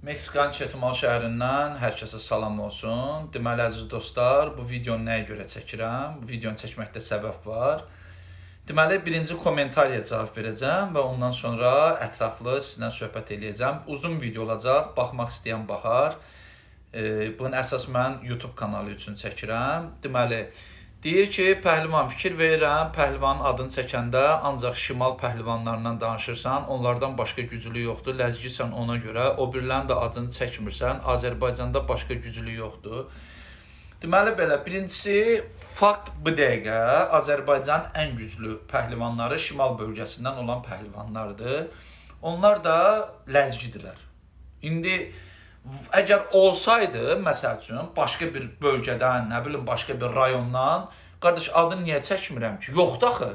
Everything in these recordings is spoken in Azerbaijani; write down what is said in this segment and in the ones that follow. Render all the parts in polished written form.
Meksikanın Çetumal şəhərindən hər kəsə salam olsun. Deməli, əziz dostlar, bu videonu nəyə görə çəkirəm? Bu videonu çəkməkdə səbəb var. Deməli, birinci kommentariyə cavab verəcəm və ondan sonra ətraflı sizinlə söhbət eləyəcəm. Uzun video olacaq, baxmaq istəyən baxar. Bunun əsas mən YouTube kanalı üçün çəkirəm. Deməli, deyir ki, pəhlivan fikir verirəm, pəhlivanın adını çəkəndə ancaq şimal pəhlivanlarından danışırsan, onlardan başqa güclü yoxdur, ləzgisən ona görə, o birilərin də adını çəkmirsən, Azərbaycanda başqa güclü yoxdur. Deməli belə, birincisi, fakt bu dəqiqə Azərbaycanın ən güclü pəhlivanları şimal bölgəsindən olan pəhlivanlardır. Onlar da ləzgidirlər. İndi əgər olsaydı, məsəl üçün, başqa bir bölgədən, nə bilim, başqa bir rayondan, qardaş, adını niyə çəkmirəm ki? Yoxdur axı.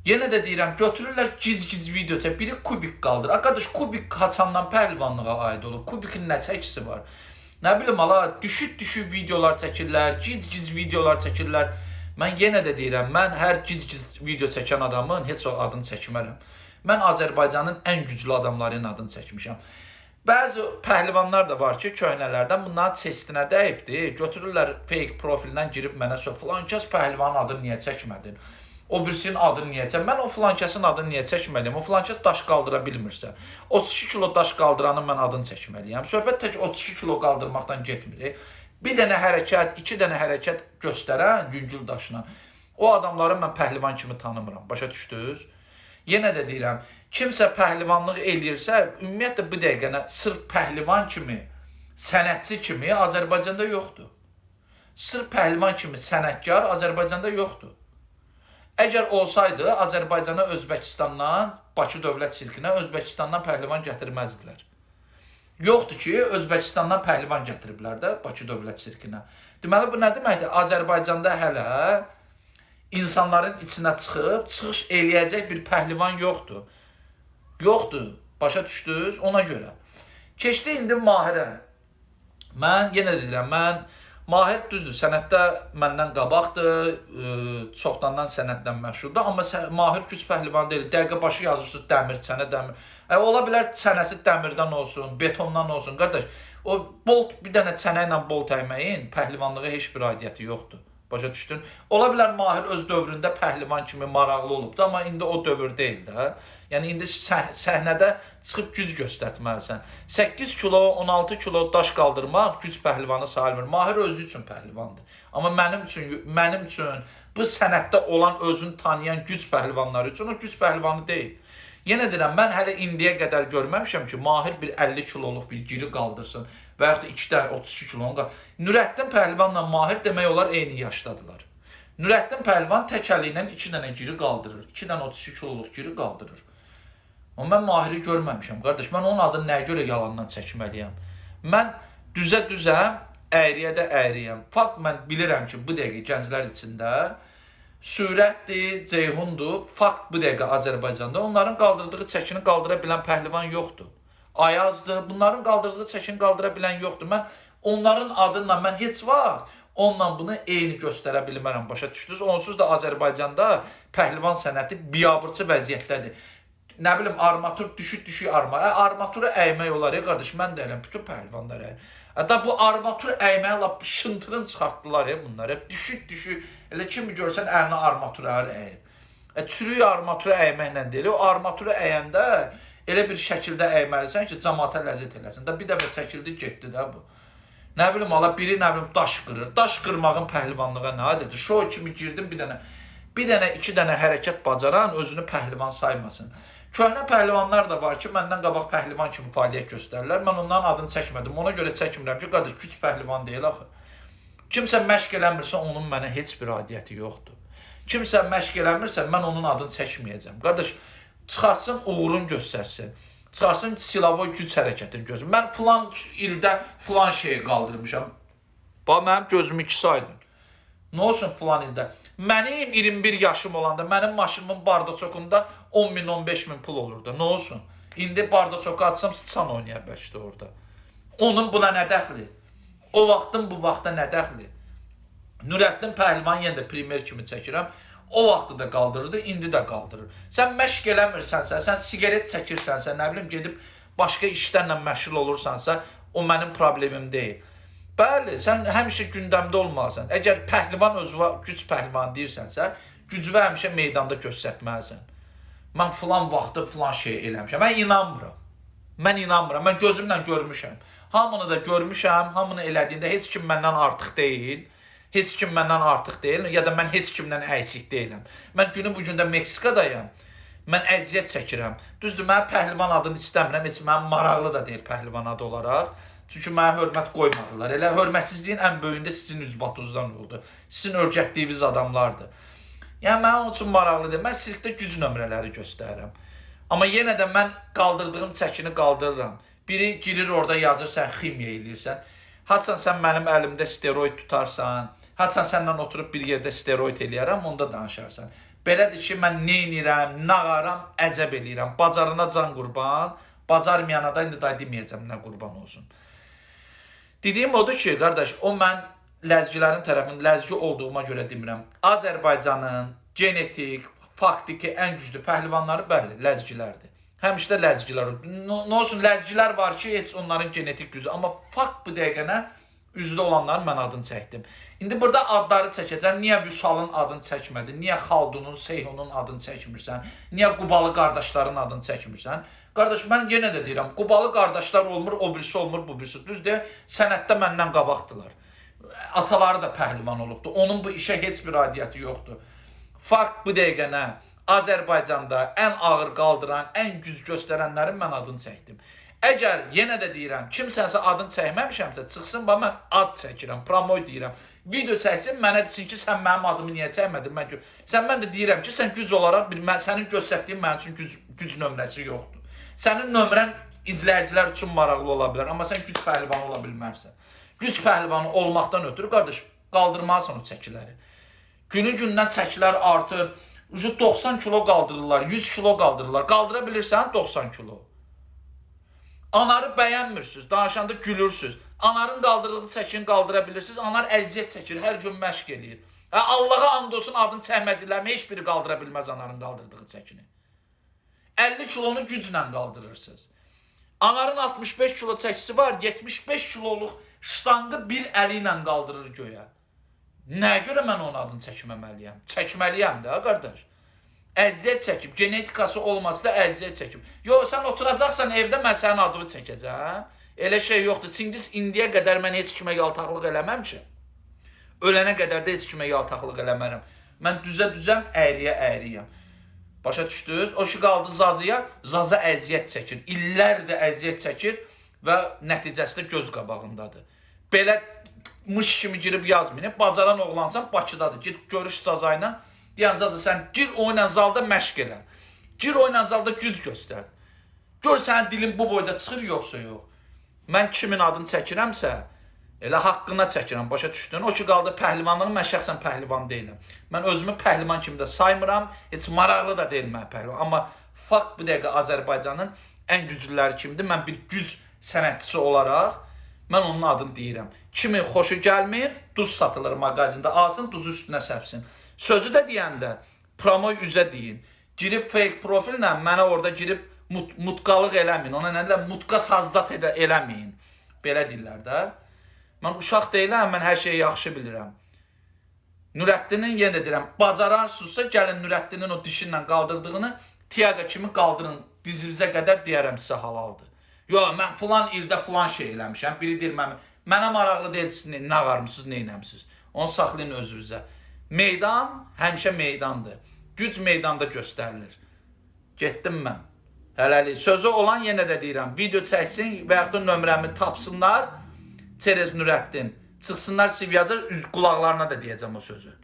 Yenə də deyirəm, götürürlər giz-giz video çək, biri kubik qaldır. Qardaş, kubik haçandan pəhlivanlığa aid olub, kubikin nə çəkisi var? Nə bilim, düşük videolar çəkirlər, giz-giz videolar çəkirlər. Mən yenə də deyirəm, mən hər giz-giz video çəkən adamın heç o adını çəkmərəm. Mən Azərbaycanın ən güclü adamlarının adını çəkmişəm. Bəzi pəhlivanlar da var ki, köhnələrdən bunların testinə dəyibdir. Götürürlər fake profilindən girib mənə söz, filan kəs pəhlivanın adını niyə çəkmədin? O birisinin adını niyə çəkmədin? Mən o filan kəsin adını niyə çəkməliyəm? O filan kəs daş qaldıra bilmirsə. 32 kilo daş qaldıranın mən adını çəkməliyəm. Söhbət tək 32 kilo qaldırmaqdan getmir. Bir dənə hərəkət, iki dənə hərəkət göstərən yüngül daşla. O adamları mən pəhlivan kimi tanımıram. Başa düşdünüz? Yenə də deyirəm, kimsə pəhlivanlıq eləyirsə, ümumiyyətlə bu dəqiqə sırf pəhlivan kimi, sənətçi kimi Azərbaycanda yoxdur. Sırf pəhlivan kimi sənətkar Azərbaycanda yoxdur. Əgər olsaydı, Azərbaycana Özbəkistandan, Bakı Dövlət Sirkinə Özbəkistandan pəhlivan gətirməzdilər. Yoxdur ki, Özbəkistandan pəhlivan gətiriblər də Bakı Dövlət Sirkinə. Deməli, bu nə deməkdir? Azərbaycanda hələ insanların içinə çıxıb, çıxış eləyəcək bir pəhlivan yoxdur. Yoxdur, başa düşdünüz? Ona görə. Keçdi indi Mahirə. Mən yenə deyirəm, Mahir düzdür, sənətdə məndən qabaqdır, çoxdandan sənətdən məşhurdur, amma Mahir güc pəhlivan deyil. Dəqiqə başı yazırsınız, dəmir, çənə, dəmir. Ola bilər çənəsi dəmirdən olsun, betondan olsun. Qardaş, o bir dənə çənə ilə bolt əyməyin pəhlivanlığa heç bir aidiyyəti yoxdur. Başa düşdün? Ola bilər Mahir öz dövründə pəhlivan kimi maraqlı olubdu, amma indi o dövr deyil də. Yəni, indi səhnədə çıxıb güc göstərtməlisən. 8 kilo, 16 kilo daş qaldırmaq güc pəhlivanı sayılmır. Mahir özü üçün pəhlivandır. Amma mənim üçün bu sənətdə olan, özünü tanıyan güc pəhlivanları üçün o güc pəhlivanı deyil. Yenə deyirəm, mən hələ indiyə qədər görməmişəm ki, Mahir bir 50 kiloluq bir giri qaldırsın və yaxud da 2 dənə 32 kilonu qaldırsın. Nürəddin pəhlivanla Mahir demək olar eyni yaşdadılar. Nürəddin pəhlivan tək əli ilə 2 dənə giri qaldırır, 2 dənə 32 kiloluq giri qaldırır. Amma mən Mahiri görməmişəm, qardaş. Mən onun adını nəyə görə yalandan çəkməliyəm? Mən düzəm, əyriyə də əyriyəm. Fakt, mən bilirəm ki, bu dəqiqə gənclər içində sürətdir, ceyhundur. Fakt bu dəqiqə Azərbaycanda onların qaldırdığı çəkini qaldıra bilən pəhlivan yoxdur. Ayazdır, bunların qaldırdığı çəkini qaldıra bilən yoxdur. Mən onların adıyla mən heç vaxt onunla bunu eyni göstərə bilmərəm, başa düşdünüz? Onsuz da Azərbaycanda pəhlivan sənəti biabırçı vəziyyətdədir. Nə bilim, armatur düşük armaturu əymək olar, qardaş, mən deyirəm, bütün pəhlivanlar əyir. Hətta bu armaturu əyməyə lap şıntırın çıxartdılar bunlar. Düşük, elə kimi görsən əlinə armaturu əyir. Çürük armaturu əyməklə deyil, o armaturu əyəndə elə bir şəkildə əyməlisən ki, cəmaata ləzzət eləsin. Bir dəfə çəkildi, getdi də bu. Nə bilim, biri daş qırır. Daş qırmağın pəhlivanlığa nə adədir? Şou kimi girdim, bir dənə, iki dənə hərəkət bacaran özünü pəhlivan saymasın. Köhnə pəhlivanlar da var ki, məndən qabaq pəhlivan kimi fəaliyyət göstərirlər. Mən onların adını çəkmədim. Ona görə çəkmirəm ki, qardaş, güc pəhlivan deyil axı. Kimsə məşq eləmirsə, onun mənə heç bir aidiyyəti yoxdur. Kimsə məşq eləmirsə, mən onun adını çəkməyəcəm. Qardaş, çıxartsın, uğurun göstərsin. Çıxarsın, silavoy güc hərəkətini göstərsin. Mən filan ildə filan şeyi qaldırmışam. Bax, mənim gözümü 2 saydın. Nə olsun filan ildə? Mənim 21 yaşım olanda, mənim maşınımın bardacokunda 10 min, 15 min pul olurdu. Nə olsun? İndi bardacoku açsam, sıçan oynayar bəlkə də orada. Onun buna nə dəxli? O vaxtın bu vaxta nə dəxli? Nürəddin pəhlivan yenə də primer kimi çəkirəm. O vaxtı da qaldırırdı, indi də qaldırır. Sən məşq eləmirsənsə, sən sigaret çəkirsənsə, nə bilim, gedib başqa işlərlə məşğul olursansa, o mənim problemim deyil. Bəli, sən həmişə gündəmdə olmalısan. Əgər pəhlivan özünə güc pəhlivan deyirsənsə, gücünü həmişə meydanda göstərməlisən. Mən filan vaxtda filan şey eləmişəm. Mən inanmıram. Mən gözümlə görmüşəm. Hamını da görmüşəm, hamını elədiyində heç kim məndən artıq deyil. Heç kim məndən artıq deyil, ya da mən heç kimdən əksik deyiləm. Mən günü bu gündə Meksikadayım. Mən əziyyət çəkirəm. Düzdür, mən pəhlivan adını istəmirəm, heç mənim maraqlı da deyil pəhlivan adı olaraq. Çünki mənə hörmət qoymadılar. Elə hörmətsizliyin ən böyüyündə sizin üzbatuzdan oldu. Sizin örgətdiyiniz adamlardır. Yəni, mənə onun üçün maraqlı deyil. Mən sirkdə güc nömrələri göstərirəm. Amma yenə də mən qaldırdığım çəkini qaldırıram. Biri girir orada yazır, sən ximya eləyirsən. Haçan sən mənim əlimdə steroid tutarsan, haçan səndən oturub bir yerdə steroid eləyərəm, onda danışarsan. Belədir ki, mən nə edirəm, nə ağaram, əcəb eləyirəm. Bacarına can qurban, bacarmayana da indi day deməyəcəm, nə qurban olsun. Dediyim odur ki, qardaş, o mən ləzgilərin tərəfində ləzgi olduğuma görə demirəm. Azərbaycanın genetik, faktiki ən güclü pəhlivanları bəli, ləzgilərdir. Həmişə də ləzgilər. Nə olsun, ləzgilər var ki, heç onların genetik gücü. Amma fakt bu dəqiqənə üzrə olanların mən adını çəkdim. İndi burada adları çəkəcəm. Niyə Vüsalın adını çəkmədin? Niyə Xaldunun, Seyhunun adını çəkmirsən? Niyə Qubalı qardaşların adını çəkmirsən? Qardaş, mən yenə də deyirəm, Qubalı qardaşlar olmur, o birisi olmur, bu birisi. Düzdür, sənətdə məndən qabaqdılar. Ataları da pəhlivan olubdur. Onun bu işə heç bir aidiyyəti yoxdur. Fakt bu dəqiqənə Azərbaycanda ən ağır qaldıran, ən güc göstərənlərin mən adını çəkdim. Əgər yenə də deyirəm, kimsənsə adını çəkməmişəmsə, çıxsın, mən ad çəkirəm, promoy deyirəm. Video çəksin, mənə desin ki, sən mənim adımı niyə çəkmədin? Mən də deyirəm ki, sən güc olaraq, sənin göstərdiyin mənim üçün güc nömrəsi yoxdur. Sənin nömrən izləyicilər üçün maraqlı ola bilər, amma sən güc pəhlivanı ola bilmərsən. Güc pəhlivanı olmaqdan ötürü, qardaş, qaldırmalısan o çəkiləri. Günü-gündən çəkilər artır. 90 kilo qaldırırlar, 100 kilo qaldırırlar. Qaldıra bilirsən 90 kilo. Anarı bəyənmirsiniz, danışanda gülürsünüz. Anarın qaldırdığı çəkini qaldıra bilirsiniz. Anar əziyyət çəkir, hər gün məşq eləyir. Allaha and olsun adını çəkmədiklərimi heç biri qaldıra bilməz anarın qaldırdığı çəkini. 50 kilonu güclə qaldırırsınız. Anarın 65 kilo çəkisi var, 75 kiloluq ştangı bir əli ilə qaldırır göyə. Nəyə görə mən onun adını çəkməməliyəm? Çəkməliyəm də, qardaş. Əziyyət çəkib, genetikası olması da əziyyət çəkib. Yox, sən oturacaqsan evdə, mən sənin adını çəkəcəm. Elə şey yoxdur. Çingiz indiyə qədər mən heç kimə yaltaqlıq eləməmişəm. Ölənə qədər də heç kimə yaltaqlıq eləmərəm. Mən düzəm, əyriyəm. Başa düşdünüz? O ki qaldı Zazıya, Zaza əziyyət çəkir. İllərdir əziyyət çəkir və nəticəsi də göz qabağındadır. Belə mış kimi girib yazmayın. Bacaran oğlansan Bakıdadır. Git görüş Zaza ilə. Deyən Zaza sən gir oyla zalda məşq elə. Gir oyla zalda güc göstər. Gör sənin dilin bu boyda çıxır yoxsa yox. Mən kimin adını çəkirəmsə, elə haqqına çəkirəm. Başa düşdün? O ki qaldı pəhlivanlığı, mən şəxsən pəhlivan deyiləm. Mən özümü pəhlivan kimi də saymıram. Heç maraqlı da deyil mən pəhlivan. Amma fakt bu dəqiqə Azərbaycanın ən güclüləri kimdir? Mən bir güc sənətçisi olaraq mən onun adını deyirəm. Kimin xoşu gəlmir, duz satılır mağazində, alsın, duzu üstünə səpsin. Sözü də deyəndə, promoy üzə deyin. Girib fake profillə mənə orada girib mutqalıq eləməyin. Ona nə deyirlər, mutqa sazdat eləməyin. Belə deyirlər də. Mən uşaq deyiləm, mən hər şeyi yaxşı bilirəm. Nürəddinin, yenə deyirəm, bacararsınızsa gəlin Nürəddinin o dişinlə qaldırdığını tiyaqa kimi qaldırın. Dizivizə qədər deyərəm sizə halaldır. Yox, mən filan ildə filan şey eləmişəm. Biri deyir, mənə maraqlı deyilsiniz, nə qarmısınız, nə eləmişsiniz. Onu saxlayın özünüzə. Meydan həmişə meydandır. Güc meydanda göstərilir. Getdim mən. Hələlik. Sözü olan yenə də deyirəm. Video çəksin və yaxud da nömrəmi tapsınlar. Çerez Nürəddin. Çıxsınlar Sivyaca, qulaqlarına da deyəcəm o sözü.